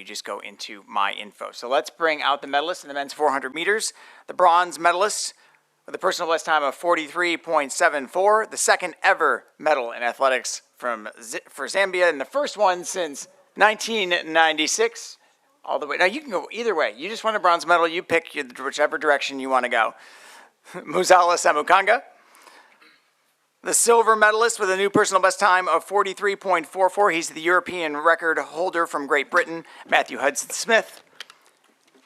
just go into my info. So let's bring out the medalists in the men's 400 meters. The bronze medalist with a personal best time of 43.74, the second ever medal in athletics for Zambia, and the first one since 1996. All the way. Now you can go either way. You just won a bronze medal. You pick whichever direction you want to go. Muzala Samukonga. The silver medalist with a new personal best time of 43.44. He's the European record holder from Great Britain, Matthew Hudson-Smith.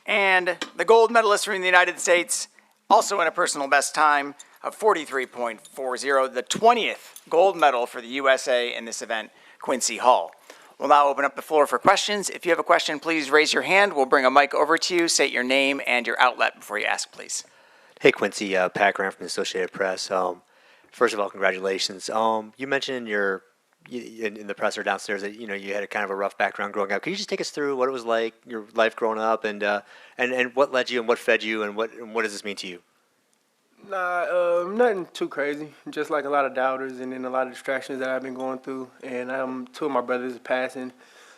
And the gold medalist from the United States, also in a personal best time of 43.40, the 20th gold medal for the USA in this event, Quincy Hall. We'll now open up the floor for questions. If you have a question, please raise your hand. We'll bring a mic over to you. State your name and your outlet before you ask, please. Hey, Quincy, Pat Graham from the Associated Press. First of all, congratulations. You mentioned in the presser downstairs that you had a kind of a rough background growing up. Can you just take us through what it was like, your life growing up, and what led you and what fed you, and what does this mean to you? Nah, nothing too crazy. Just like a lot of doubters and then a lot of distractions that I've been going through. And two of my brothers are passing.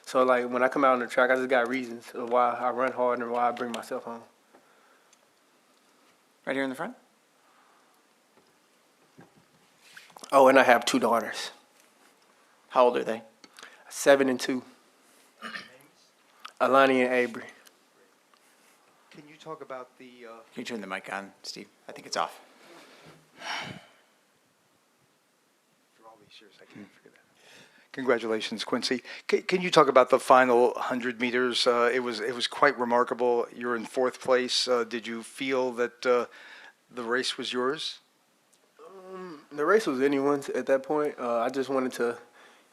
So like when I come out on the track, I just got reasons of why I run hard and why I bring myself home. Right here in the front. Oh, and I have two daughters. How old are they? 7 and 2. Alani and Avery. Can you talk about the... Can you turn the mic on, Steve? I think it's off. For all these years, I can't forget that. Congratulations, Quincy. Can you talk about the final 100 meters? It was quite remarkable. You're in 4th place. Did you feel that the race was yours? The race was anyone's at that point. I just wanted to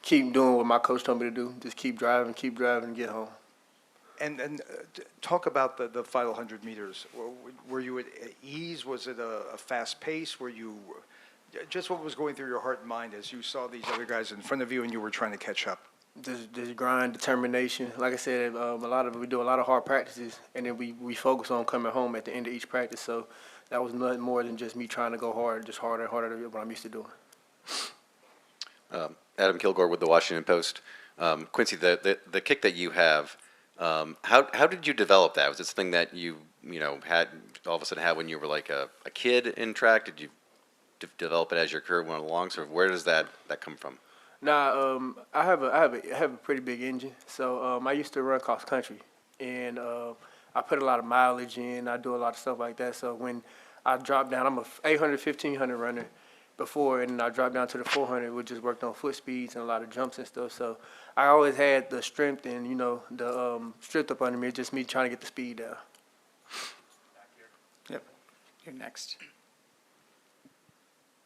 keep doing what my coach told me to do. Just keep driving, and get home. And talk about the final 100 meters. Were you at ease? Was it a fast pace? Were you just what was going through your heart and mind as you saw these other guys in front of you and you were trying to catch up? Just grind, determination. Like I said, we do a lot of hard practices, and then we focus on coming home at the end of each practice. So that was nothing more than just me trying to go hard, just harder and harder than what I'm used to doing. Adam Kilgore with the Washington Post. Quincy, the kick that you have, how did you develop that? Was it something that you had all of a sudden had when you were like a kid in track? Did you develop it as your career went along? Sort of where does that come from? Nah, I have a pretty big engine. So I used to run cross country, and I put a lot of mileage in. I do a lot of stuff like that. So when I drop down, I'm a 800, 1500 runner before, and I dropped down to the 400. We just worked on foot speeds and a lot of jumps and stuff. So I always had the strength and the strength up under me. It's just me trying to get the speed down. Yep. You're next.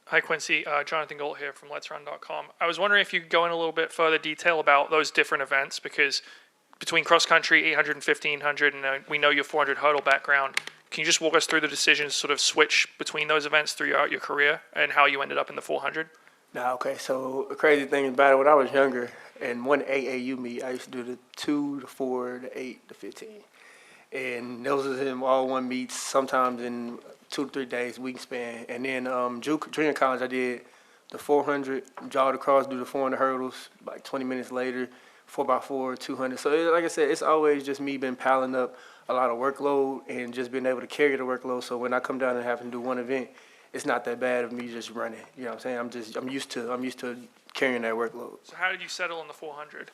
Hi, Quincy. Jonathan Golt here from Let'sRun.com. I was wondering if you could go in a little bit further detail about those different events, because between cross country, 800 and 1500, and we know your 400 hurdle background, can you just walk us through the decision to sort of switch between those events throughout your career and how you ended up in the 400? Nah, okay. So the crazy thing about it, when I was younger, and one AAU meet, I used to do the 2, the 4, the 8, the 15. And those are them all one meets, sometimes in 2 to 3 days, week span. And then junior college, I did the 400, jogged across, do the 400 hurdles, like 20 minutes later, 4x4, 200. So like I said, it's always just me been piling up a lot of workload and just being able to carry the workload. So when I come down and having to do one event, it's not that bad of me just running. You know what I'm saying? I'm used to carrying that workload. So how did you settle in the 400?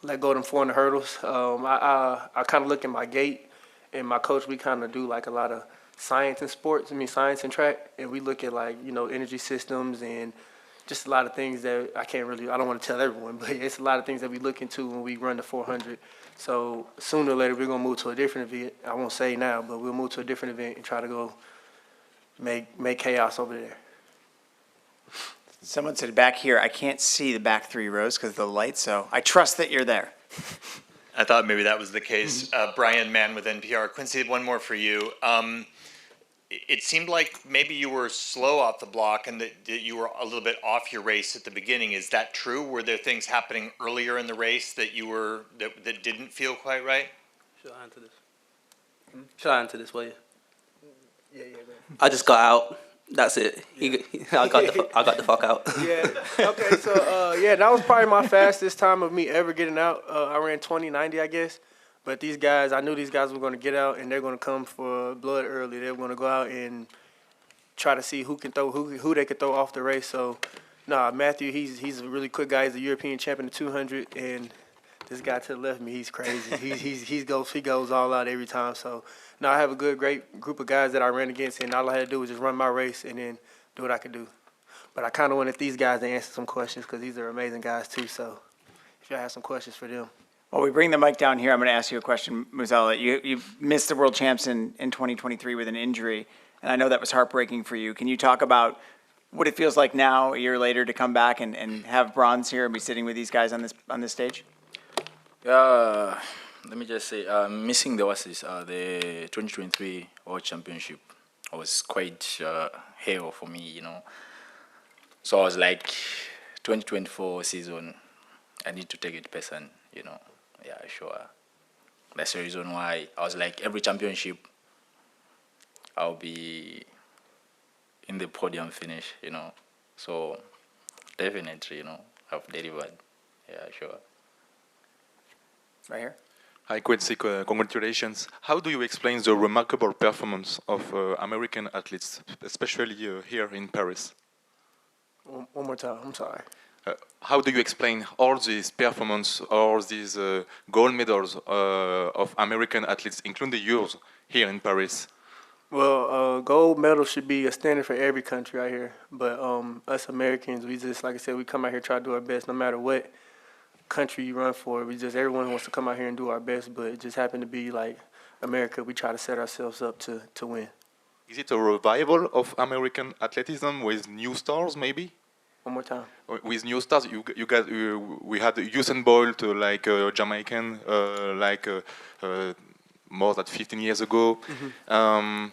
Let go of them 400 hurdles. I kind of look at my gait, and my coach, we kind of do like a lot of science in sports. Science and track, and we look at like energy systems and just a lot of things that I don't want to tell everyone, but it's a lot of things that we look into when we run the 400. So sooner or later, we're going to move to a different event. I won't say now, but we'll move to a different event and try to go make chaos over there. Someone said back here, I can't see the back 3 rows because of the light, so I trust that you're there. I thought maybe that was the case. Brian Mann with NPR. Quincy, one more for you. It seemed like maybe you were slow off the block and that you were a little bit off your race at the beginning. Is that true? Were there things happening earlier in the race that that didn't feel quite right? Should I answer this? Should I answer this, will you? Yeah, go ahead. I just got out, That's it. I got the fuck out. Yeah. Okay. So yeah, that was probably my fastest time of me ever getting out. I ran 20:90, I guess. But these guys, I knew these guys were going to get out, and they're going to come for blood early. They're going to go out and try to see who can throw, who they could throw off the race. So, nah, Matthew, he's a really quick guy. He's a European champion at 200, and this guy to the left of me, he's crazy. he goes all out every time. So, no, I have a great group of guys that I ran against, and all I had to do was just run my race and then do what I could do. But I kind of wanted these guys to answer some questions because these are amazing guys too. So, if y'all have some questions for them. Well, we bring the mic down here. I'm going to ask you a question, Muzala. You missed the world champs in 2023 with an injury, and I know that was heartbreaking for you. Can you talk about what it feels like now, a year later, to come back and have bronze here and be sitting with these guys on this stage? Yeah, let me just say, missing the the 2023 World Championship was quite hell for me, you know. So I was like, 2024 season, I need to take it person, you know. Yeah, sure. That's the reason why I was like, every championship, I'll be in the podium finish, you know. So definitely, you know, I've delivered. Yeah, sure. Right here. Hi, Quincy. Congratulations. How do you explain the remarkable performance of American athletes, especially here in Paris? One more time. I'm sorry. How do you explain all these performance, all these gold medals of American athletes, including yours, here in Paris? Well, gold medal should be a standard for every country out here. But us Americans, we just, like I said, we come out here try to do our best no matter what country you run for. Everyone wants to come out here and do our best, but it just happened to be like America. We try to set ourselves up to win. Is it a revival of American athleticism with new stars, maybe? One more time. With new stars, we had Usain Bolt, like Jamaican, more than 15 years ago. Mm-hmm.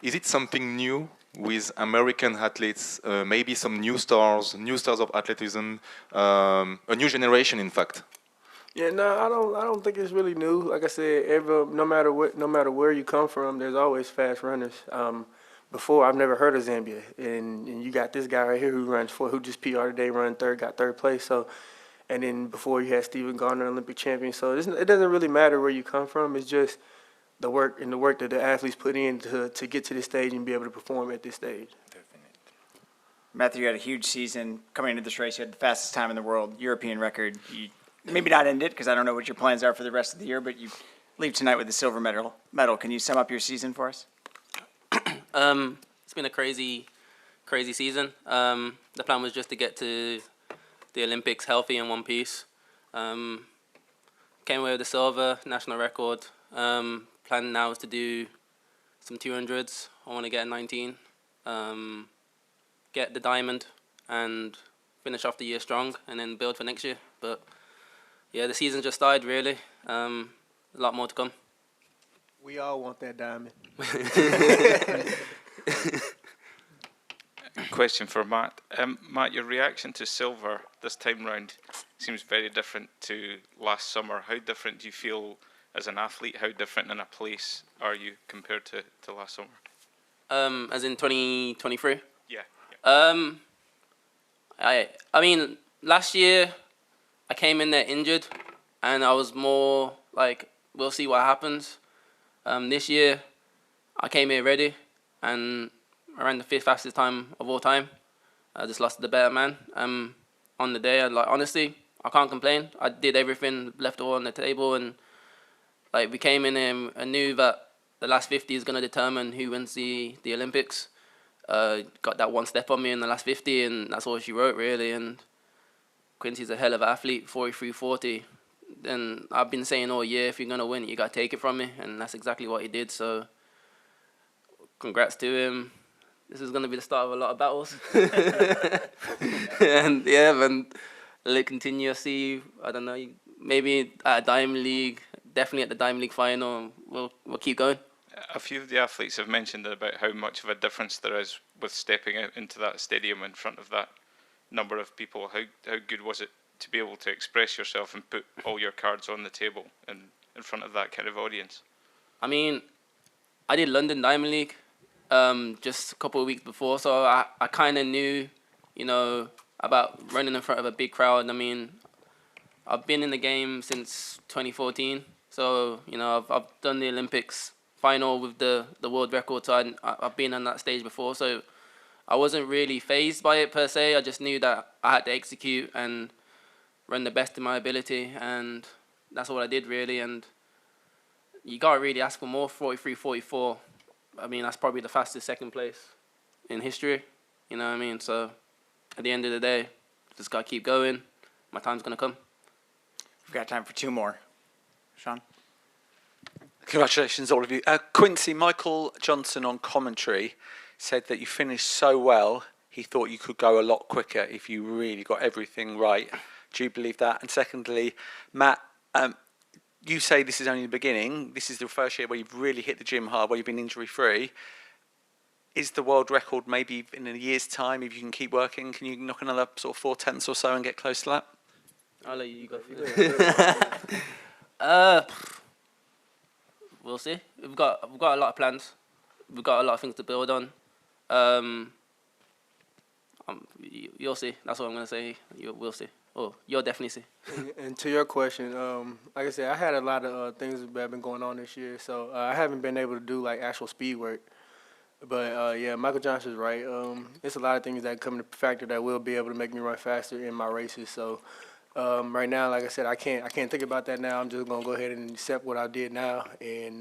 Is it something new with American athletes? Maybe some new stars of athleticism, a new generation, in fact. Yeah, no, I don't think it's really new. Like I said, no matter where you come from, there's always fast runners. Before, I've never heard of Zambia, and you got this guy right here who just PR today, got third place. So, and then before you had Stephen Garner, Olympic champion. So it doesn't really matter where you come from. It's just the work that the athletes put in to get to this stage and be able to perform at this stage. Matthew, you had a huge season coming into this race. You had the fastest time in the world, European record. You maybe not end it because I don't know what your plans are for the rest of the year, but you leave tonight with the silver medal. Can you sum up your season for us? It's been a crazy season. The plan was just to get to the Olympics healthy in one piece. Came away with the silver, national record. Plan now is to do some 200s. I want to get a 19. Get the diamond and finish off the year strong and then build for next year. But yeah, the season just started really. A lot more to come. We all want that diamond. Question for Matt. Matt, your reaction to silver this time round seems very different to last summer. How different do you feel as an athlete? How different in a place are you compared to last summer? As in 2023? Yeah. I mean, last year I came in there injured, and I was more like, we'll see what happens. This year I came here ready, and I ran the 5th fastest time of all time. I just lost to the better man. On the day, honestly, I can't complain. I did everything, left it all on the table, and we came in and I knew that the last 50 is going to determine who wins the Olympics. Got that one step on me in the last 50, and that's all she wrote, really. And Quincy's a hell of an athlete, 43-40. And I've been saying all year, if you're going to win it, you got to take it from me. And that's exactly what he did. So congrats to him. This is going to be the start of a lot of battles. And yeah, and let it continue. See, I don't know, maybe at a Diamond League, definitely at the Diamond League final, we'll keep going. A few of the athletes have mentioned about how much of a difference there is with stepping out into that stadium in front of that number of people. How good was it to be able to express yourself and put all your cards on the table in front of that kind of audience? I mean, I did London Diamond League, just a couple of weeks before, so I kind of knew, about running in front of a big crowd. I mean, I've been in the game since 2014, so I've done the Olympics final with the world record, so I've been on that stage before, so I wasn't really fazed by it per se. I just knew that I had to execute and run the best of my ability, and that's what I did really. And you can't really ask for more. 43.44. I mean, that's probably the fastest second place in history. You know what I mean? So at the end of the day, just gotta keep going. My time's gonna come. We've got time for two more. Sean? Congratulations, all of you. Quincy, Michael Johnson on commentary said that you finished so well, he thought you could go a lot quicker if you really got everything right. Do you believe that? And secondly, Matt, you say this is only the beginning. This is the first year where you've really hit the gym hard, where you've been injury-free. Is the world record maybe in a year's time, if you can keep working, can you knock another sort of 4/10 or so and get close to that? I'll let you go first. We'll see. We've got a lot of plans. We've got a lot of things to build on. You'll see. That's what I'm gonna say. We'll see. Oh, you'll definitely see. And to your question, like I said, I had a lot of things that have been going on this year, so I haven't been able to do like actual speed work. But yeah, Michael Johnson's right. It's a lot of things that come into factor that will be able to make me run faster in my races. So right now, like I said, I can't think about that now. I'm just gonna go ahead and accept what I did now and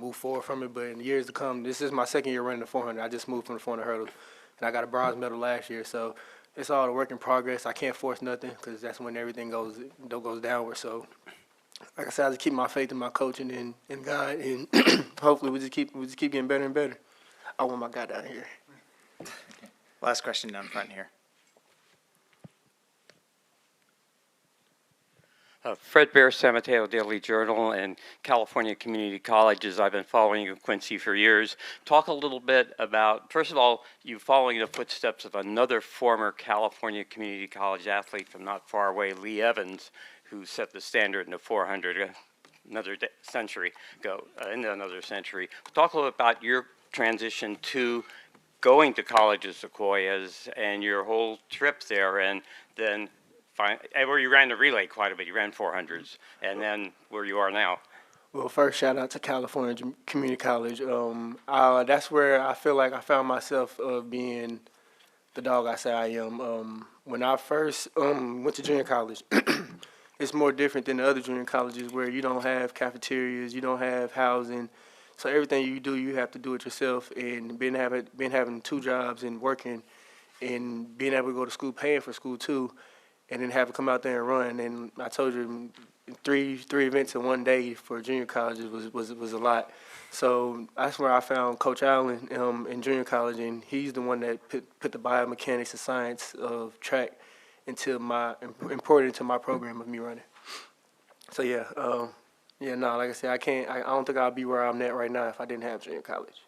move forward from it. But in years to come, this is my second year running the 400. I just moved from the 400 hurdles, and I got a bronze medal last year. So it's all a work in progress. I can't force nothing because that's when everything goes downward. So like I said, I just keep my faith in my coaching and God, and hopefully we just keep getting better and better. I want my guy down here. Last question down front here. Fred Bear, San Mateo Daily Journal, and California Community Colleges. I've been following you, Quincy, for years. Talk a little bit about, first of all, you following the footsteps of another former California Community College athlete from not far away, Lee Evans, who set the standard in the 400 another century ago, in another century. Talk a little bit about your transition to going to college at Sequoias and your whole trip there, and then where you ran the relay quite a bit. You ran 400s, and then where you are now. Well, first, shout out to California Community College. That's where I feel like I found myself being the dog I say I am. When I first went to junior college, it's more different than the other junior colleges where you don't have cafeterias, you don't have housing. So everything you do, you have to do it yourself. And been having two jobs and working and being able to go to school, paying for school too, and then have to come out there and run. And I told you, three events in one day for junior colleges was a lot. So that's where I found Coach Allen in junior college, and he's the one that put the biomechanics and science of track imported into my program of me running. So yeah, like I said, I don't think I'll be where I'm at right now if I didn't have junior college.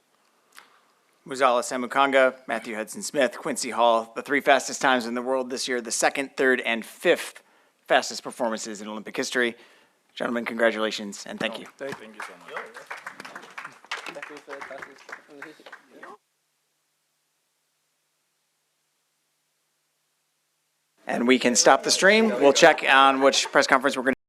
Muzala Samukonga, Matthew Hudson-Smith, Quincy Hall, the three fastest times in the world this year, the second, third, and fifth fastest performances in Olympic history. Gentlemen, congratulations, and thank you. Thank you so much. And we can stop the stream. We'll check on which press conference we're going to